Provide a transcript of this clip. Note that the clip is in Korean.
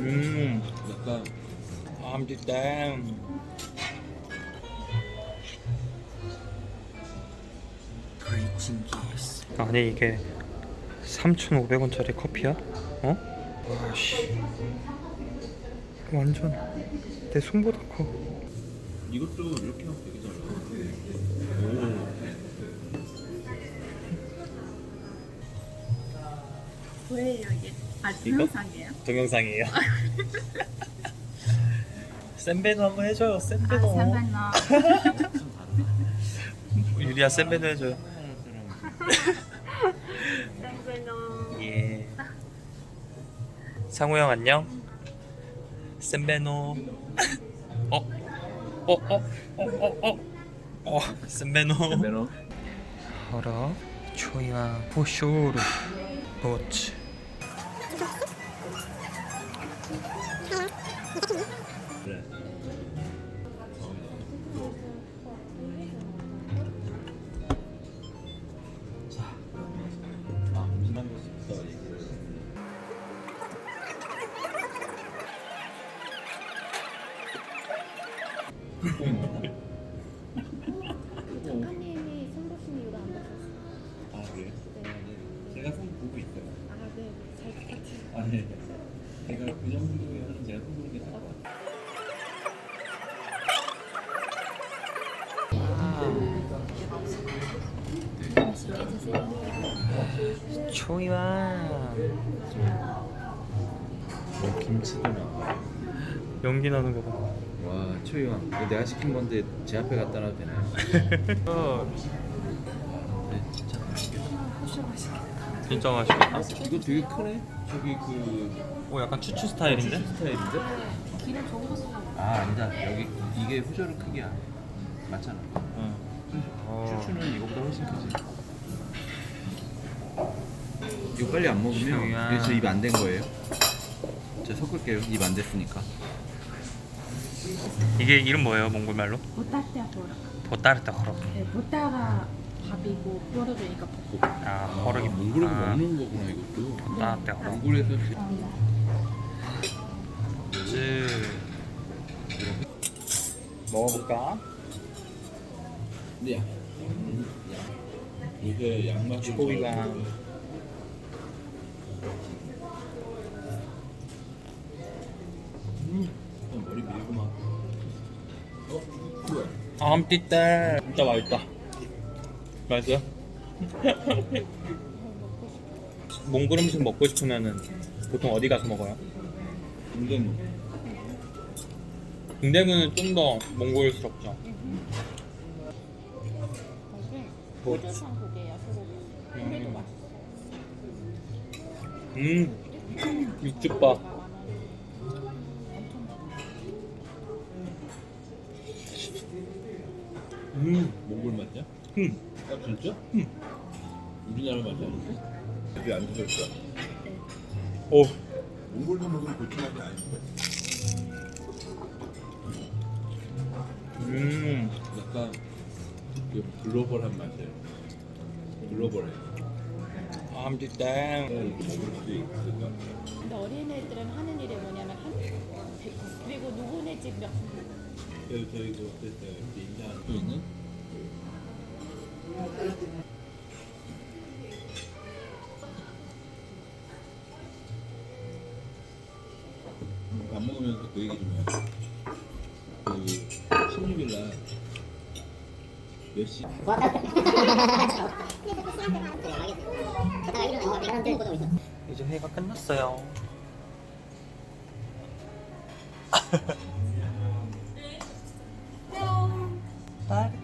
약간 암디댐. 아니 이게 3,500원짜리 커피야? 어? 와씨 완전 내 손보다 커. 이것도 이렇게 하면 되게 잘 뭐예요 이게? 아 이거? 동영상이에요? 동영상이에요. 센베노 한번 해줘요. 아 센베노. 잠깐만. 유리야 센베노 해줘요. 땡글노. 예. 상우 형 안녕. 센베노. 센베노. 매너. 허러 초야 포쇼르 보츠. 그래. 자, 음식한 것부터 얘기를. 작가님이 손 보신 이유가 안 보셨어요? 아 그래요? 네. 제가 손 보고 있어요. 아 네, 잘 부탁드립니다. 아 네. 제가 그 정도면 제가 손 보는 게 나을 것 같아요. 맛있게 드세요. 초야. 김치도 나와. 연기 나는 거 봐. 와 초이왕. 이거 내가 시킨 건데 제 앞에 갖다 놔도 되나요? 네 진짜 맛있겠다. 진짜 맛있겠다. 이거 되게 크네. 저기 그 오 약간 추추 스타일인데? 추추 스타일인데? 기름 좋은 거 쓰고. 아 아니다. 여기 이게 후저르 크기야. 맞잖아. 응. 추추는 이거보다 훨씬 크지. 이거 빨리 안 먹으면 추야. 이게 저 입 안 된 거예요. 제가 섞을게요. 입 안 됐으니까. 이게 이름 뭐예요 몽골 말로? 보따떼 보라. 보따르타 허럭. 네, 보따가 밥이고 뼈로되니까 볶고. 아 허럭이 몽골에서 아, 먹는 거구나 이것도. 보따르타 허럭. 몽골에서 쯔. 먹어볼까? 근데 요새 양맛이 고기가 머리 밀고 막. 그거야. 암띠떼 진짜 맛있다. 맛있어요? 몽골 음식 먹고 싶으면은 보통 어디 가서 먹어요? 근데 궁뎅이는 좀 더 몽골스럽죠. 이게 뭐? 고조선 고기예요, 소고기. 그래도 맛있어. 육즙밥. 몽골 맛이야? 아 진짜? 우리나라 맛이 아닌데? 여기 안 드셨어? 오. 몽골도 먹으면 고추 맛이 아닌데? 약간 그 글로벌한 맛이에요. 글로벌해. 암띠떼. 먹을 수 있으니까. 근데 어린애들은 하는 일이 뭐냐면 그리고 누구네 집 몇. 그래서 저희도 어땠어요? 이렇게 인사할 수 있는? 밥 먹으면서 그 얘기 좀 해요. 그 16일날 몇 시? 이제 회가 끝났어요. 딸기